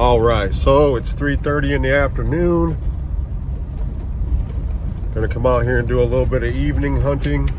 All right, so it's 3:30 in the afternoon. Gonna come out here and do a little bit of evening hunting.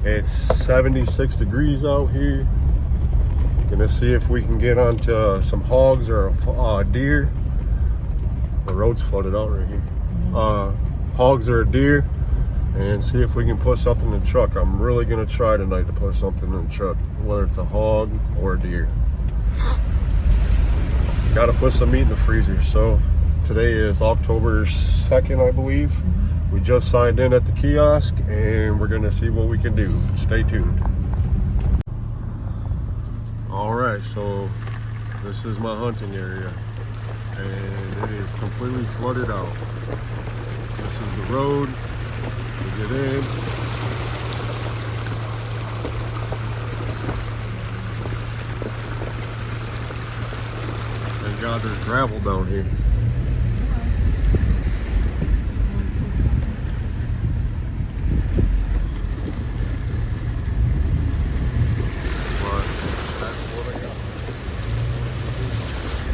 It's 76 degrees out here. Gonna see if we can get onto some hogs or a deer. The road's flooded out right here. Hogs or a deer, and see if we can put something in the truck. I'm really gonna try tonight to put something in the truck, whether it's a hog or a deer. Got to put some meat in the freezer. So today is October 2nd, I believe. We just signed in at the kiosk and we're gonna see what we can do. Stay tuned. All right, so this is my hunting area and it is completely flooded out. This is the road to get in. Thank God there's gravel down here. But that's what I got.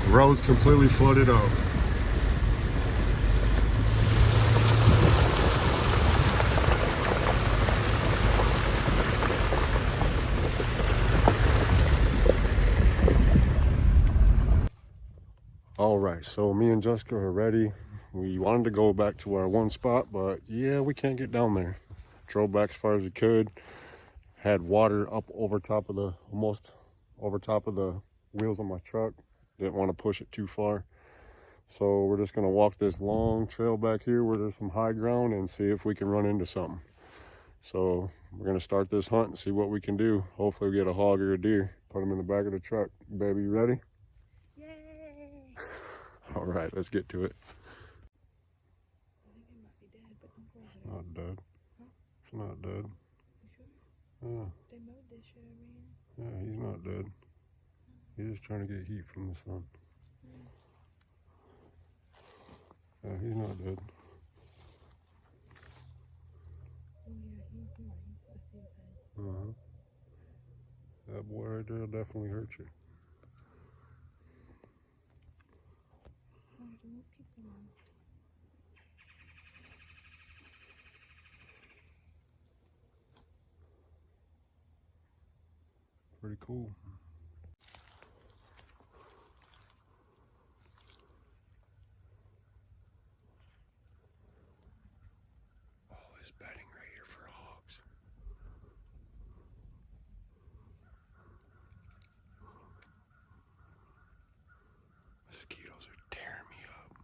The road's completely flooded out. All right, so me and Jessica are ready. We wanted to go back to our one spot, but yeah, we can't get down there. Drove back as far as we could. Had water up over top of the, almost over top of the wheels of my truck. Didn't want to push it too far. So we're just gonna walk this long trail back here where there's some high ground and see if we can run into something. So we're gonna start this hunt and see what we can do. Hopefully we get a hog or a deer. Put them in the back of the truck. Baby, you ready? All right, let's get to it. It's not dead. It's not dead. Yeah. Yeah, he's not dead. He's just trying to get heat from the sun. Yeah, he's not dead. That boy right there will definitely hurt you. Pretty cool. Oh, there's bedding right here for hogs. Mosquitoes are tearing me up.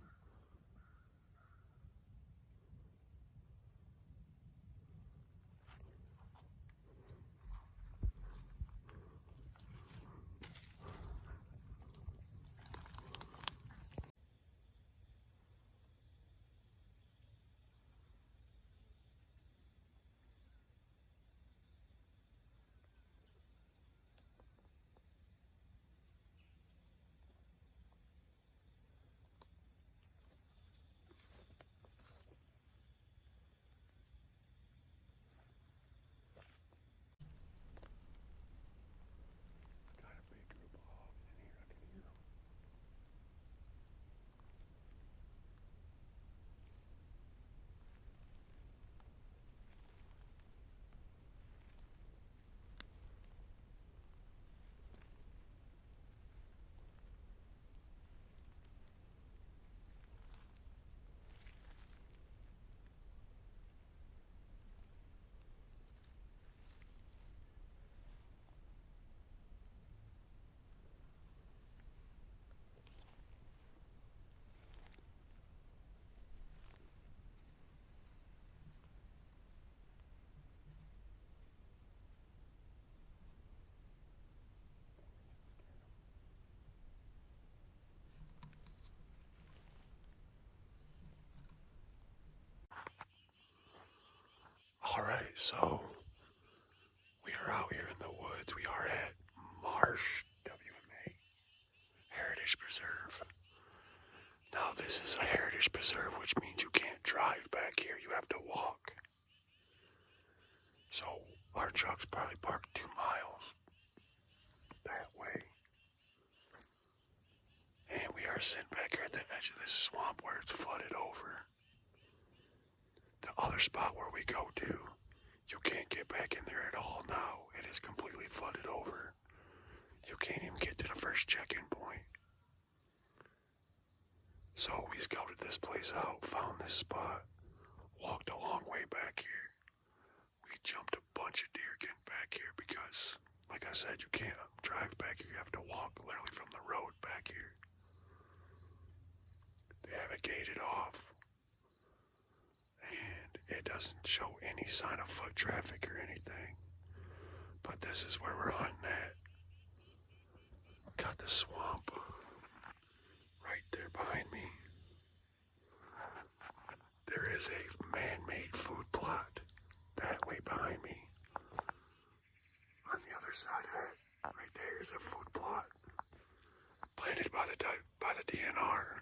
Got a big group of hogs in here. I can hear them. All right, so we are out here in the woods. We are at Marsh WMA Heritage Preserve. Now this is a heritage preserve, which means you can't drive back here. You have to walk. So our truck's probably parked 2 miles that way. And we are We're sitting back here at the edge of this swamp where it's flooded over. The other spot where we go to, you can't get back in there at all now. It is completely flooded over. You can't even get to the first check-in point. So we scouted this place out, found this spot, walked a long way back here. We jumped a bunch of deer getting back here because, like I said, you can't drive back here. You have to walk literally from the road back here. They have it gated off. And it doesn't show any sign of foot traffic or anything. But this is where we're hunting at. Got the swamp right there behind me. There is a man-made food plot that way behind me. On the other side of that, right there is a food plot planted by the DNR.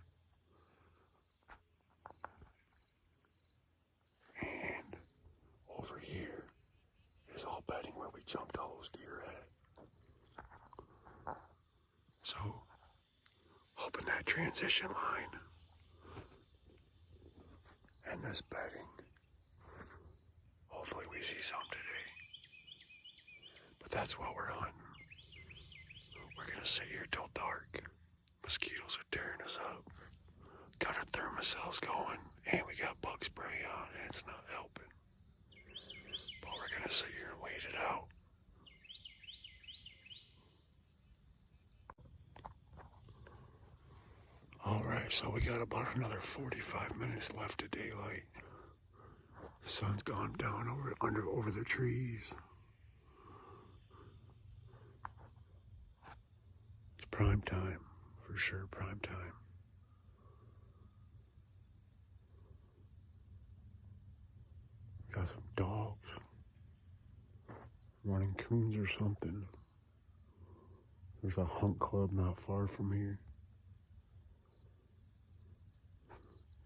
And over here is all bedding where we jumped all those deer at. So, open that transition line and this bedding. Hopefully we see some today. But that's what we're hunting. We're gonna sit here till dark. Mosquitoes are tearing us up. Got our thermocells going, and we got bug spray on, and it's not helping. But we're gonna sit here and wait it out. Alright, so we got about another 45 minutes left of daylight. The sun's gone down over the trees. It's prime time, for sure, prime time. Got some dogs running coons or something. There's a hunt club not far from here.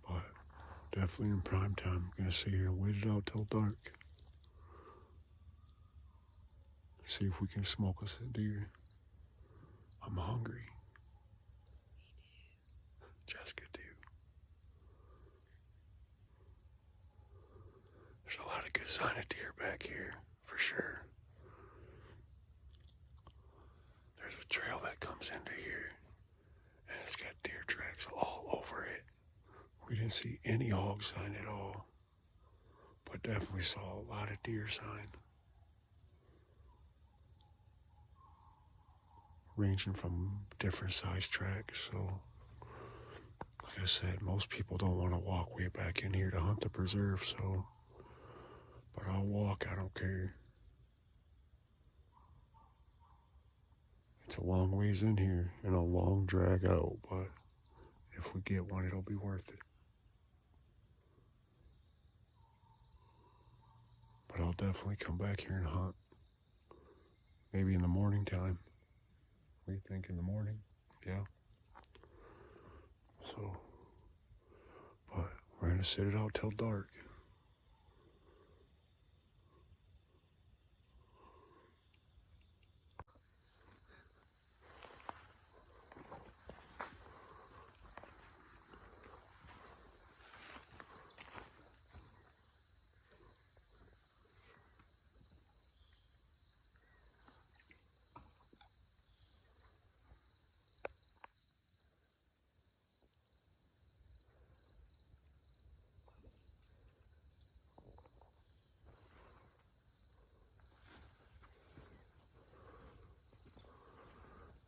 But definitely in prime time. I'm gonna sit here and wait it out till dark. See if we can smoke us a deer. I'm hungry. Jessica too. There's a lot of good sign of deer back here, for sure. There's a trail that comes into here, and it's got deer tracks all over it. We didn't see any hog sign at all, but definitely saw a lot of deer sign. Ranging from different size tracks, so like I said, most people don't want to walk way back in here to hunt the preserve, so, but I'll walk, I don't care. It's a long ways in here and a long drag out, but if we get one, it'll be worth it. But I'll definitely come back here and hunt. Maybe in the morning time. What do you think, in the morning? Yeah. So, but we're gonna sit it out till dark.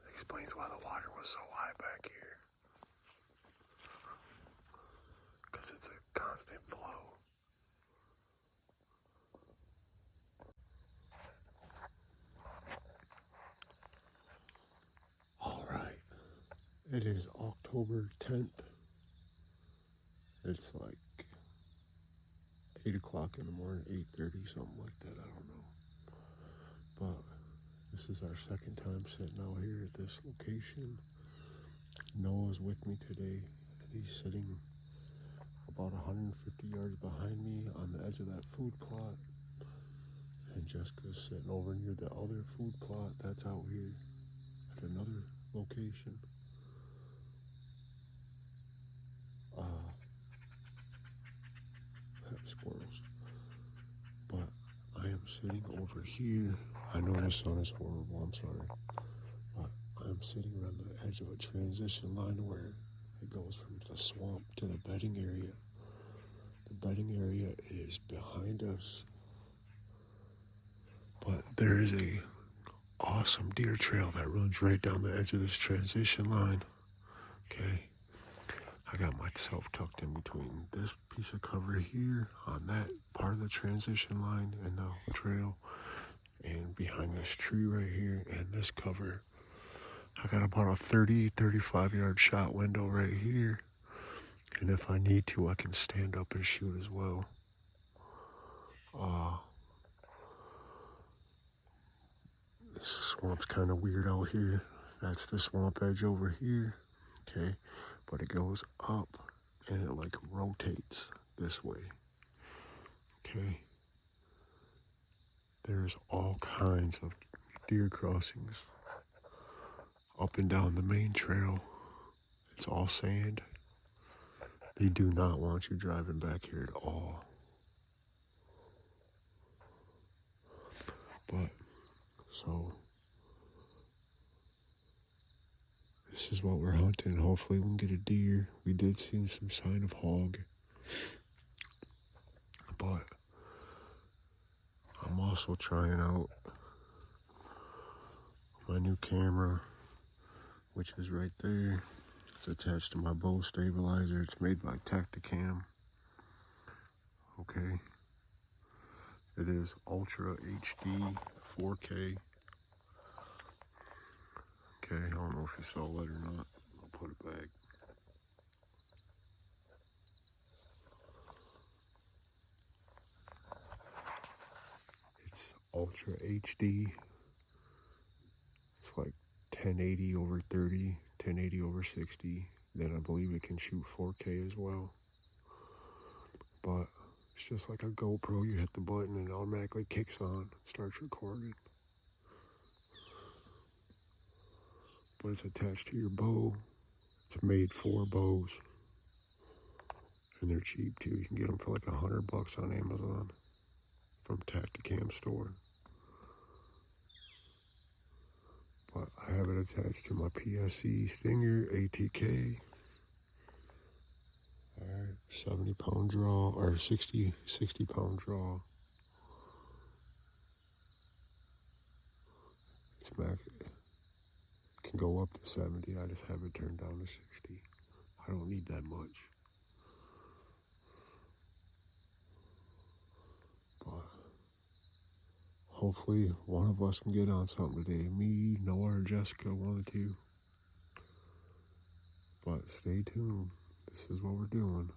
Explains why the water was so high back here. Because it's a constant flow. Alright. It is October 10th. It's like 8 o'clock in the morning, 8:30, something like that, I don't know. But this is our second time sitting out here at this location. Noah's with me today, and he's sitting about 150 yards behind me on the edge of that food plot. And Jessica's sitting over near the other food plot that's out here at another location. squirrels. But I am sitting over here. I know the sun is horrible, I'm sorry. But I'm sitting around the edge of a transition line where it goes from the swamp to the bedding area. The bedding area is behind us. But there is a awesome deer trail that runs right down the edge of this transition line. Okay. I got myself tucked in between this piece of cover here on that part of the transition line and the trail, and behind this tree right here and this cover. I got about a 35 yard shot window right here, and if I need to, I can stand up and shoot as well. This swamp's kind of weird out here. That's the swamp edge over here, okay? But it goes up and it like rotates this way, okay? There's all kinds of deer crossings up and down the main trail. It's all sand. They do not want you driving back here at all. But, so, this is what we're hunting. Hopefully we can get a deer. We did see some sign of hog. But I'm also trying out my new camera, which is right there. It's attached to my bow stabilizer. It's made by Tacticam. Okay. It is Ultra HD 4K. Okay, I don't know if you saw that or not. I'll put it back. It's Ultra HD. It's like 1080 over 30, 1080 over 60. Then I believe it can shoot 4K as well. But it's just like a GoPro. You hit the button and it automatically kicks on, starts recording. But it's attached to your bow. It's made for bows. And they're cheap too. You can get them for like $100 on Amazon from Tacticam store. But I have it attached to my PSE Stinger ATK. Alright, 70 pound draw, or 60 pound draw. It's back. It can go up to 70. I just have it turned down to 60. I don't need that much. But hopefully one of us can get on something today. Me, Noah, or Jessica, one of the two. But stay tuned. This is what we're doing.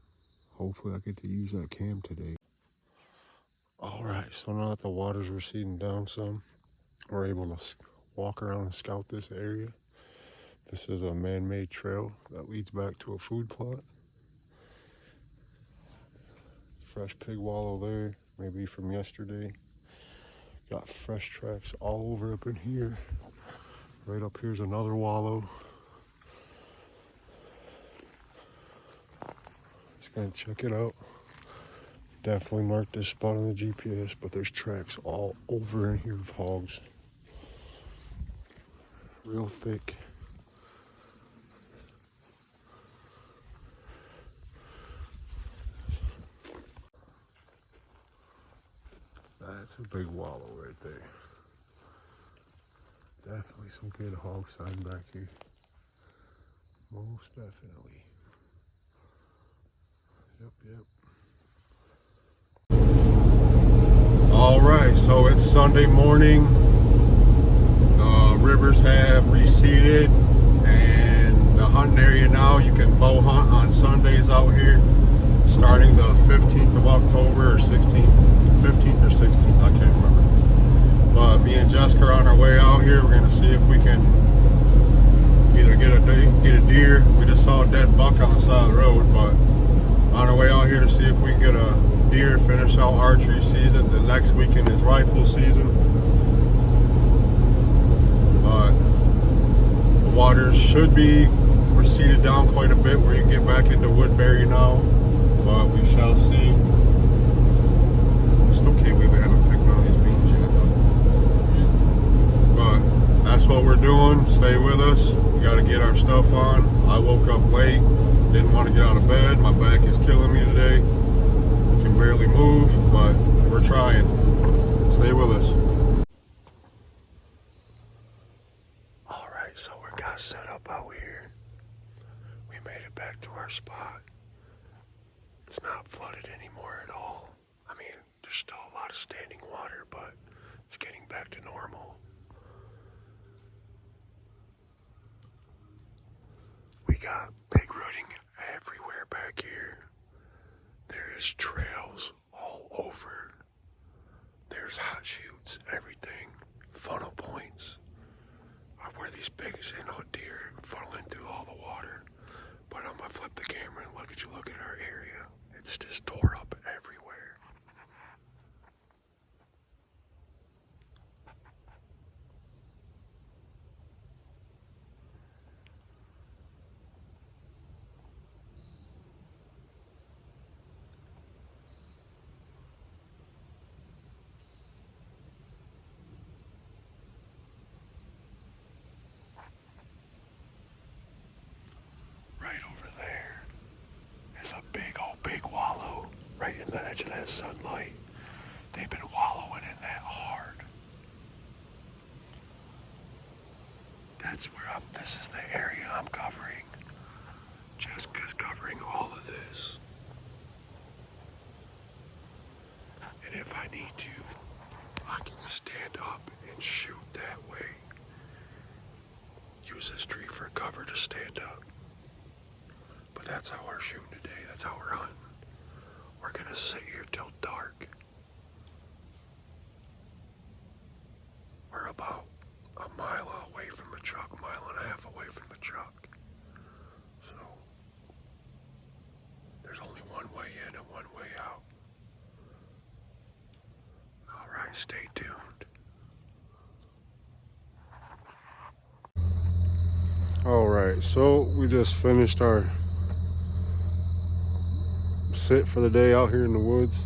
Hopefully I get to use that cam today. Alright, so now that the waters receding down some, we're able to walk around and scout this area. This is a man-made trail that leads back to a food plot. Fresh pig wallow there, maybe from yesterday. Got fresh tracks all over up in here. Right up here's another wallow. Just gonna check it out. Definitely marked this spot on the GPS, but there's tracks all over in here of hogs. Real thick. That's a big wallow right there. Definitely some good hog sign back here. Most definitely. Yep. Alright, so it's Sunday morning. Rivers have receded, and the hunting area now, you can bow hunt on Sundays out here, starting the 15th of October or 16th, 15th or 16th, I can't remember. But me and Jessica are on our way out here. We're gonna see if we can either get a deer. We just saw a dead buck on the side of the road, but on our way out here to see if we can get a deer, finish out archery season. The next weekend is rifle season. But the waters should be receded down quite a bit where you get back into Woodbury now, but we shall see. that's what we're doing. Stay with us. We got to get our stuff on. I woke up late. Didn't want to get out of bed. My back is killing me today. Can barely move, but we're trying. Stay with us. All right, so we got set up out here. We made it back to our spot. It's not flooded anymore at all. I mean, there's still a lot of standing water, but it's getting back to normal. We got pig rooting everywhere back here. There is trails all over. There's hot chutes, everything. Funnel points are where these pigs and deer funneling through all the water. But I'm gonna flip the camera and look at our area. It's just tore up everywhere. Right over there is a big wallow right in the edge of that sunlight. They've been wallowing in that hard. That's where this is the area I'm covering. Jessica's covering all of this. And if I need to, I can stand up and shoot that way. Use this tree for cover to stand up. But that's how we're shooting today. That's how we're hunting. We're gonna sit here till dark. We're about a mile away from the truck, a mile and a half away from the truck. So there's only one way in and one way out. All right, stay tuned. All right, so we just finished our sit for the day out here in the woods.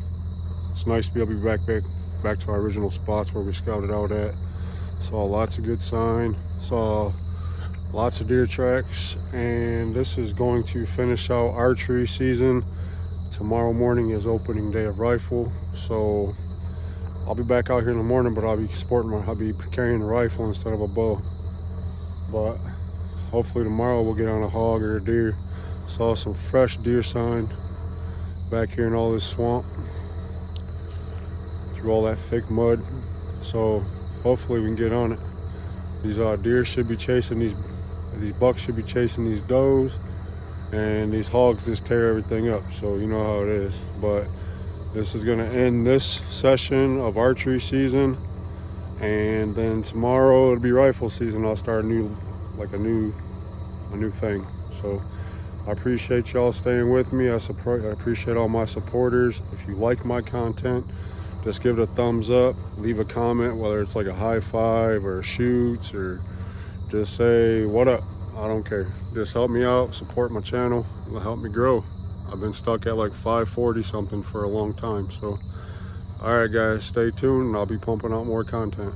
It's nice to be able to be back to our original spots where we scouted out at. Saw lots of good sign, saw lots of deer tracks, and this is going to finish out archery season. Tomorrow morning is opening day of rifle, so I'll be back out here in the morning, but I'll be carrying a rifle instead of a bow. But hopefully tomorrow we'll get on a hog or a deer. Saw some fresh deer sign back here in all this swamp through all that thick mud, so hopefully we can get on it. These deer should be chasing these bucks should be chasing these does, and these hogs just tear everything up, so you know how it is. But this is going to end this session of archery season, and then tomorrow it'll be rifle season. I'll start a new thing. So I appreciate y'all staying with me. I appreciate all my supporters. If you like my content, just give it a thumbs up, leave a comment, whether it's like a high five or shoots, or just say what up. I don't care. Just help me out, support my channel, it'll help me grow. I've been stuck at like 540 something for a long time. So all right guys, stay tuned and I'll be pumping out more content.